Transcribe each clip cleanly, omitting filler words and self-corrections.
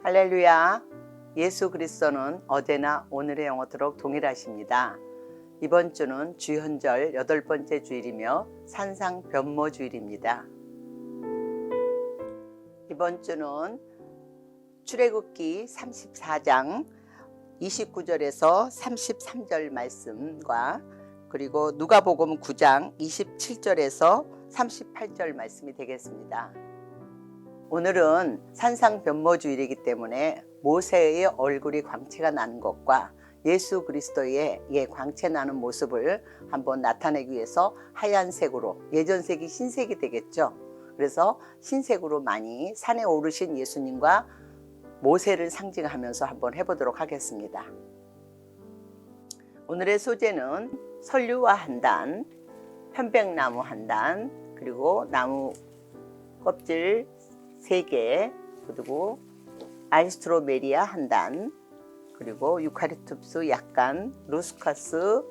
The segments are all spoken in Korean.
할렐루야. 예수 그리스도는 어제나 오늘의 영원토록 동일하십니다. 이번 주는 주현절 8번째 주일이며 산상 변모 주일입니다. 이번 주는 출애굽기 34장 29절에서 33절 말씀과 그리고 누가복음 9장 27절에서 38절 말씀이 되겠습니다. 오늘은 산상 변모 주일이기 때문에 모세의 얼굴이 광채가 나는 것과 예수 그리스도의 광채 나는 모습을 한번 나타내기 위해서 하얀색으로, 예전색이 흰색이 되겠죠. 그래서 흰색으로 많이 산에 오르신 예수님과 모세를 상징하면서 한번 해보도록 하겠습니다. 오늘의 소재는 설류와 한 단, 편백나무 한 단, 그리고 나무 껍질 3개, 그리고 알스트로메리아 한 단, 그리고 유카리투스 약간, 루스카스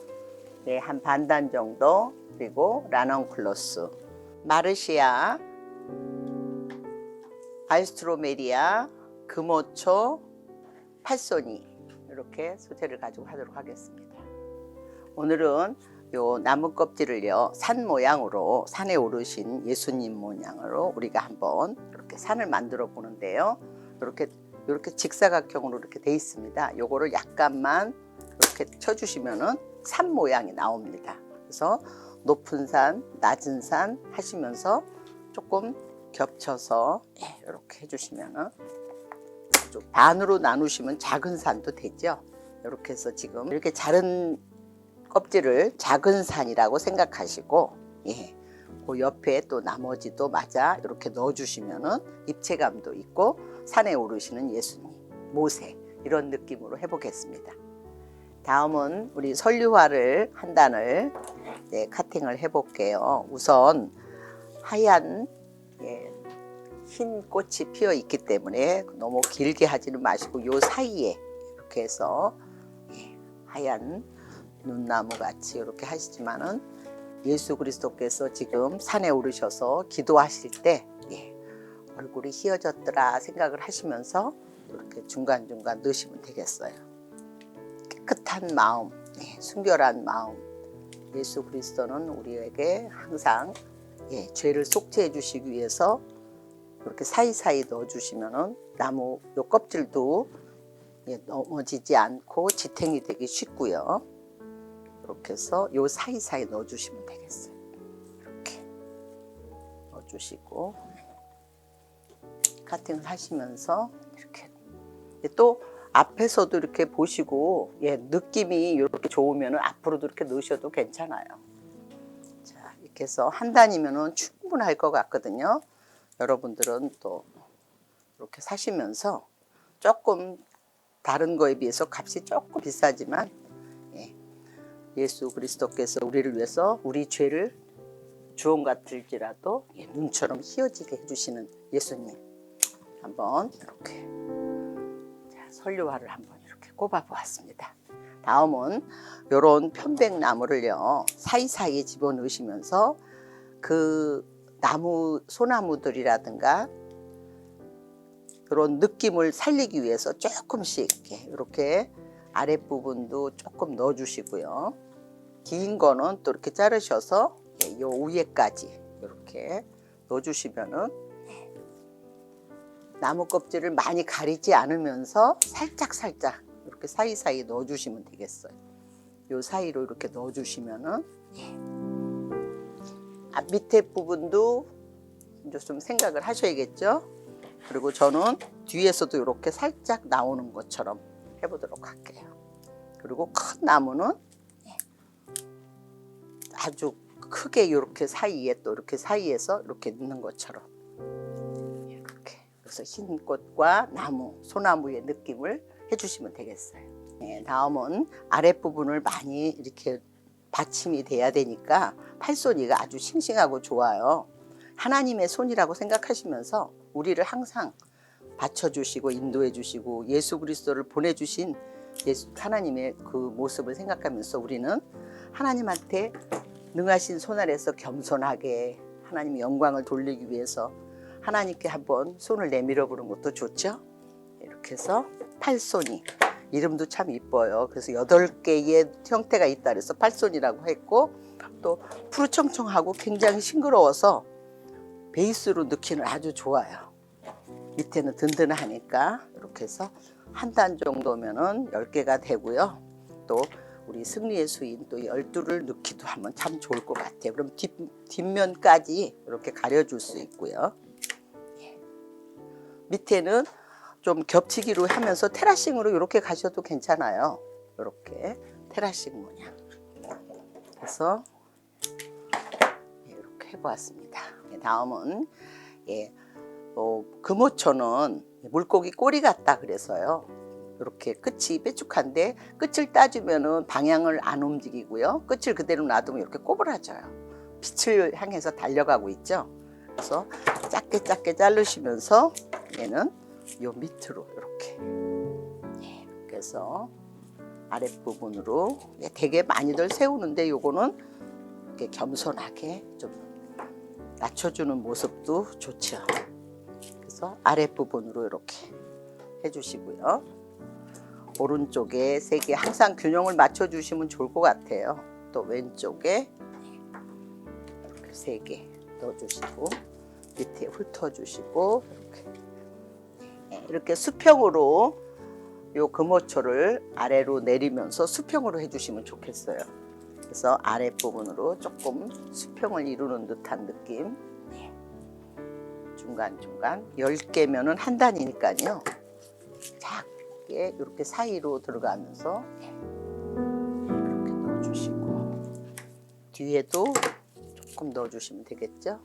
한 반단 정도, 그리고 라넌클로스, 마르시아, 알스트로메리아, 금오초, 팔소니, 이렇게 소재를 가지고 하도록 하겠습니다. 오늘은 요 나무 껍질을요, 산 모양으로, 산에 오르신 예수님 모양으로 우리가 한번 이렇게 산을 만들어 보는데요. 이렇게 직사각형으로 이렇게 돼 있습니다. 요거를 약간만 이렇게 쳐주시면은 산 모양이 나옵니다. 그래서 높은 산, 낮은 산 하시면서 조금 겹쳐서 이렇게 해주시면은 좀 반으로 나누시면 작은 산도 되죠. 이렇게 해서 지금 이렇게 자른 껍질을 작은 산이라고 생각하시고, 그 옆에 또 나머지도 마저 이렇게 넣어주시면은 입체감도 있고 산에 오르시는 예수님, 모세 이런 느낌으로 해보겠습니다. 다음은 우리 설류화를 한 단을 카팅을 해볼게요. 우선 하얀 흰 꽃이 피어 있기 때문에 너무 길게 하지는 마시고 요 사이에 이렇게 해서 하얀 눈나무 같이 이렇게 하시지만은 예수 그리스도께서 지금 산에 오르셔서 기도하실 때 얼굴이 희어졌더라 생각을 하시면서 이렇게 중간중간 넣으시면 되겠어요. 깨끗한 마음, 순결한 마음. 예수 그리스도는 우리에게 항상 죄를 속죄해 주시기 위해서 이렇게 사이사이 넣어주시면은 나무 요 껍질도 넘어지지 않고 지탱이 되기 쉽고요. 이렇게 해서 요 사이사이 넣어주시면 되겠어요. 이렇게 넣어주시고 카팅을 하시면서 이렇게 또 앞에서도 이렇게 보시고 느낌이 이렇게 좋으면 앞으로도 이렇게 넣으셔도 괜찮아요. 자, 이렇게 해서 한 단이면 충분할 것 같거든요. 여러분들은 또 이렇게 사시면서 조금 다른 거에 비해서 값이 조금 비싸지만 예수 그리스도께서 우리를 위해서 우리 죄를 주홍 같을지라도 눈처럼 희어지게 해주시는 예수님 한번 이렇게 설류화를 한번 이렇게 꼽아 보았습니다. 다음은 이런 편백나무를요 사이사이에 집어넣으시면서 그 나무 소나무들이라든가 그런 느낌을 살리기 위해서 조금씩 이렇게 아랫부분도 조금 넣어주시고요. 긴 거는 또 이렇게 자르셔서 요 위에까지 이렇게 넣어주시면은 나무 껍질을 많이 가리지 않으면서 살짝 이렇게 사이사이 넣어주시면 되겠어요. 요 사이로 이렇게 넣어주시면은 밑에 부분도 이제 좀 생각을 하셔야겠죠. 그리고 저는 뒤에서도 이렇게 살짝 나오는 것처럼 해보도록 할게요. 그리고 큰 나무는 아주 크게 이렇게 사이에 또 이렇게 사이에서 이렇게 넣는 것처럼 이렇게 그래서 흰 꽃과 나무, 소나무의 느낌을 해주시면 되겠어요. 다음은 아랫부분을 많이 이렇게 받침이 돼야 되니까 팔손이가 아주 싱싱하고 좋아요. 하나님의 손이라고 생각하시면서 우리를 항상 받쳐주시고 인도해 주시고 예수 그리스도를 보내주신 예수 하나님의 그 모습을 생각하면서 우리는 하나님한테 능하신 손 아래서 겸손하게 하나님의 영광을 돌리기 위해서 하나님께 한번 손을 내밀어 보는 것도 좋죠. 이렇게 해서 팔손이 이름도 참 이뻐요. 그래서 8개의 형태가 있다 그래서 팔손이라고 했고, 또 푸르청청하고 굉장히 싱그러워서 베이스로 넣기는 아주 좋아요. 밑에는 든든하니까 이렇게 해서 한 단 정도면은 10개가 되고요. 또 우리 승리의 수인 또 12를 넣기도 하면 참 좋을 것 같아요. 그럼 뒷면까지 이렇게 가려줄 수 있고요. 밑에는 좀 겹치기로 하면서 테라싱으로 이렇게 가셔도 괜찮아요. 이렇게 테라싱 모양. 그래서 이렇게 해보았습니다. 다음은 금오초는 물고기 꼬리 같다 그래서요. 이렇게 끝이 뾰족한데 끝을 따주면은 방향을 안 움직이고요. 끝을 그대로 놔두면 이렇게 꼬부라져요. 빛을 향해서 달려가고 있죠. 그래서 작게 작게 자르시면서 얘는 요 밑으로 이렇게 그래서 아랫부분으로 되게 많이들 세우는데 요거는 이렇게 겸손하게 좀 낮춰주는 모습도 좋죠. 그래서 아랫부분으로 이렇게 해주시고요. 오른쪽에 3개 항상 균형을 맞춰주시면 좋을 것 같아요. 또 왼쪽에 이렇게 3개 넣어주시고 밑에 훑어주시고 이렇게 수평으로 요 금오초를 아래로 내리면서 수평으로 해주시면 좋겠어요. 그래서 아랫부분으로 조금 수평을 이루는 듯한 느낌. 중간중간 10개면은 한 단이니까요. 작게 이렇게 사이로 들어가면서 이렇게 넣어주시고 뒤에도 조금 넣어주시면 되겠죠.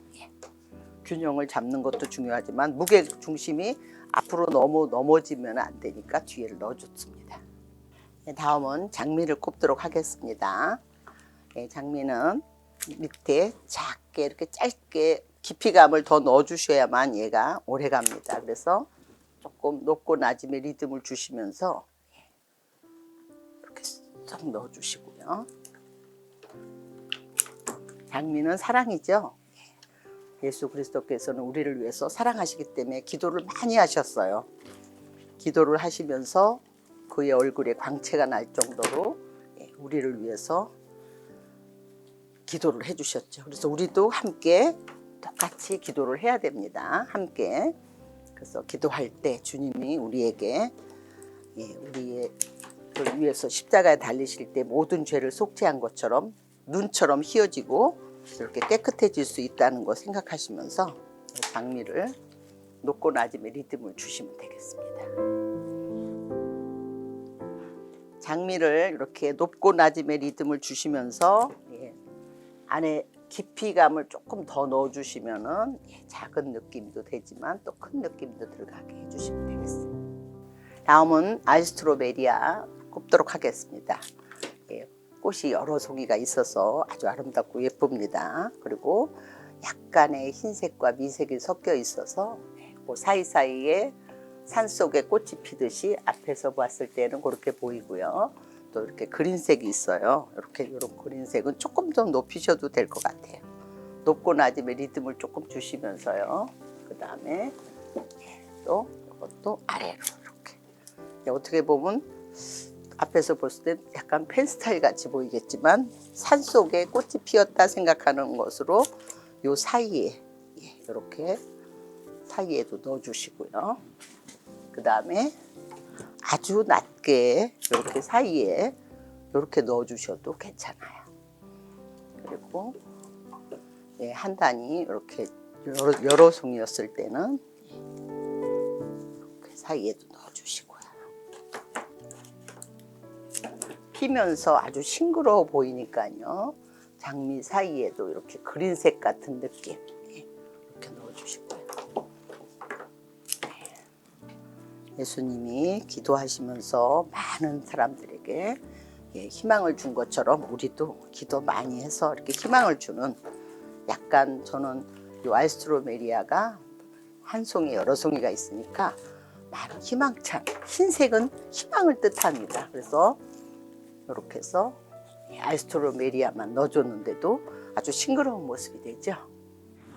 균형을 잡는 것도 중요하지만 무게 중심이 앞으로 너무 넘어지면 안 되니까 뒤에를 넣어줬습니다. 다음은 장미를 꼽도록 하겠습니다. 장미는 밑에 작게 이렇게 짧게 깊이감을 더 넣어주셔야만 얘가 오래 갑니다. 그래서 조금 높고 낮음의 리듬을 주시면서 이렇게 쏙 넣어주시고요. 장미는 사랑이죠. 예수 그리스도께서는 우리를 위해서 사랑하시기 때문에 기도를 많이 하셨어요. 기도를 하시면서 그의 얼굴에 광채가 날 정도로 우리를 위해서 기도를 해주셨죠. 그래서 우리도 함께 똑같이 기도를 해야 됩니다. 함께. 그래서 기도할 때 주님이 우리에게 우리를 위해서 십자가에 달리실 때 모든 죄를 속죄한 것처럼 눈처럼 희어지고 이렇게 깨끗해질 수 있다는 거 생각하시면서 장미를 높고 낮음의 리듬을 주시면 되겠습니다. 장미를 이렇게 높고 낮음의 리듬을 주시면서 안에 깊이감을 조금 더 넣어주시면은 작은 느낌도 되지만 또 큰 느낌도 들어가게 해주시면 되겠습니다. 다음은 알스트로메리아 꼽도록 하겠습니다. 꽃이 여러 송이가 있어서 아주 아름답고 예쁩니다. 그리고 약간의 흰색과 미색이 섞여 있어서 그 사이사이에 산속에 꽃이 피듯이 앞에서 봤을 때는 그렇게 보이고요. 또 이렇게 그린색이 있어요. 이런 그린색은 조금 더 높이셔도 될 것 같아요. 높고 낮음의 리듬을 조금 주시면서요. 그 다음에 또 이것도 아래로 이렇게. 어떻게 보면 앞에서 봤을 때 약간 펜 스타일 같이 보이겠지만 산속에 꽃이 피었다 생각하는 것으로 요 사이에 이렇게 사이에도 넣어주시고요. 그 다음에 아주 낮게 이렇게 사이에 이렇게 넣어주셔도 괜찮아요. 그리고 한 단이 이렇게 여러 송이였을 때는 이렇게 사이에도 넣어주시고요. 피면서 아주 싱그러워 보이니까요. 장미 사이에도 이렇게 그린색 같은 느낌 이렇게 넣어주시고요. 예수님이 기도하시면서 많은 사람들에게 희망을 준 것처럼 우리도 기도 많이 해서 이렇게 희망을 주는 약간 저는 이 알스트로메리아가 한 송이 여러 송이가 있으니까 바로 희망찬, 흰색은 희망을 뜻합니다. 그래서 이렇게 해서 알스트로메리아만 넣어줬는데도 아주 싱그러운 모습이 되죠.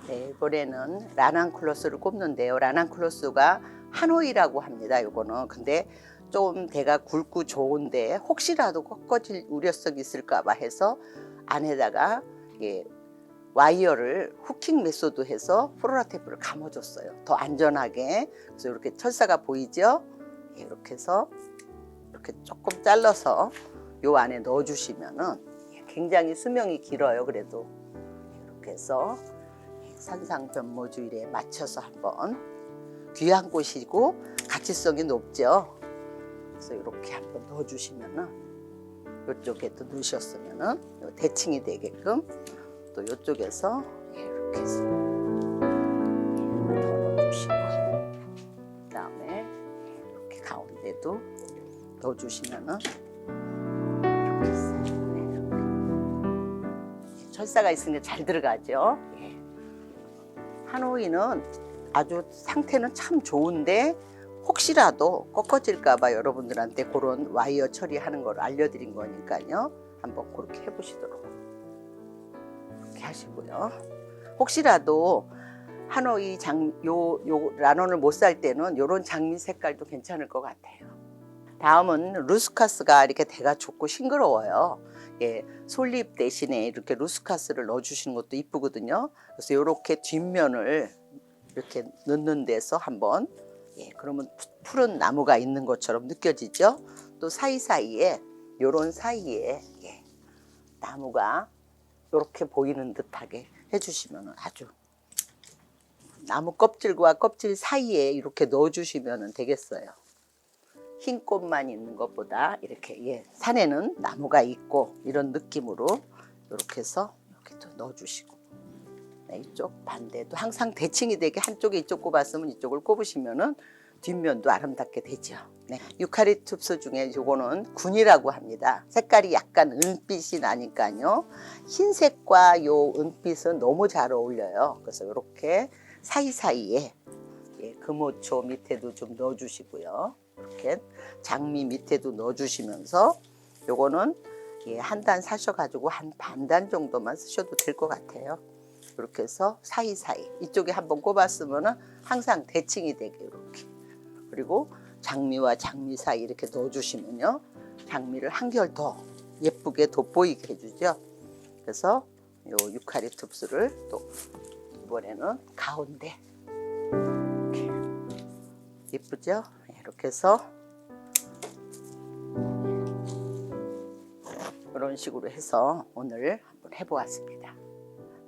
네, 이번에는 라난쿨러스를 꼽는데요. 라난쿨러스가 하노이라고 합니다. 요거는 근데 좀 대가 굵고 좋은데 혹시라도 꺾어질 우려성이 있을까봐 해서 안에다가 와이어를 후킹 메소드 해서 플로라 테이프를 감아줬어요. 더 안전하게. 그래서 이렇게 철사가 보이죠? 이렇게 해서 이렇게 조금 잘라서 요 안에 넣어주시면은 굉장히 수명이 길어요. 그래도 이렇게 해서 산상변모주일에 맞춰서 한번 귀한 곳이고 가치성이 높죠. 그래서 이렇게 한번 넣어주시면은 이쪽에 또 넣으셨으면은 대칭이 되게끔 또 이쪽에서 이렇게 해서 넣어주시고 그다음에 이렇게 가운데도 넣어주시면은 이렇게 해서 이렇게 철사가 있으니까 잘 들어가죠. 하노이는 아주 상태는 참 좋은데 혹시라도 꺾어질까봐 여러분들한테 그런 와이어 처리하는 걸 알려드린 거니까요. 한번 그렇게 해보시도록 이렇게 하시고요. 혹시라도 하노이 요 라논을 못 살 때는 이런 장미 색깔도 괜찮을 것 같아요. 다음은 루스카스가 이렇게 대가 좋고 싱그러워요. 솔잎 대신에 이렇게 루스카스를 넣어주시는 것도 이쁘거든요. 그래서 이렇게 뒷면을 이렇게 넣는 데서 한번 그러면 푸른 나무가 있는 것처럼 느껴지죠. 또 사이사이에 요런 사이에 나무가 이렇게 보이는 듯하게 해주시면 아주 나무 껍질과 껍질 사이에 이렇게 넣어주시면 되겠어요. 흰 꽃만 있는 것보다 이렇게 산에는 나무가 있고 이런 느낌으로 이렇게 해서 이렇게 또 넣어주시고 이쪽 반대도 항상 대칭이 되게 한쪽에 이쪽 꼽았으면 이쪽을 꼽으시면은 뒷면도 아름답게 되죠. 유카리투스 중에 요거는 군이라고 합니다. 색깔이 약간 은빛이 나니까요. 흰색과 요 은빛은 너무 잘 어울려요. 그래서 이렇게 사이사이에 금호초 밑에도 좀 넣어주시고요. 이렇게 장미 밑에도 넣어주시면서 요거는 한 단 사셔가지고 한 반단 정도만 쓰셔도 될 것 같아요. 이렇게 해서 사이사이 이쪽에 한번 꼽았으면은 항상 대칭이 되게 이렇게. 그리고 장미와 장미 사이 이렇게 넣어주시면요, 장미를 한결 더 예쁘게 돋보이게 해주죠. 그래서 요 유카리투스를 또 이번에는 가운데 이렇게 예쁘죠? 이렇게 해서 이런 식으로 해서 오늘 한번 해보았습니다.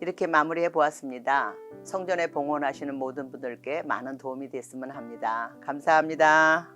이렇게 마무리해 보았습니다. 성전에 봉헌하시는 모든 분들께 많은 도움이 됐으면 합니다. 감사합니다.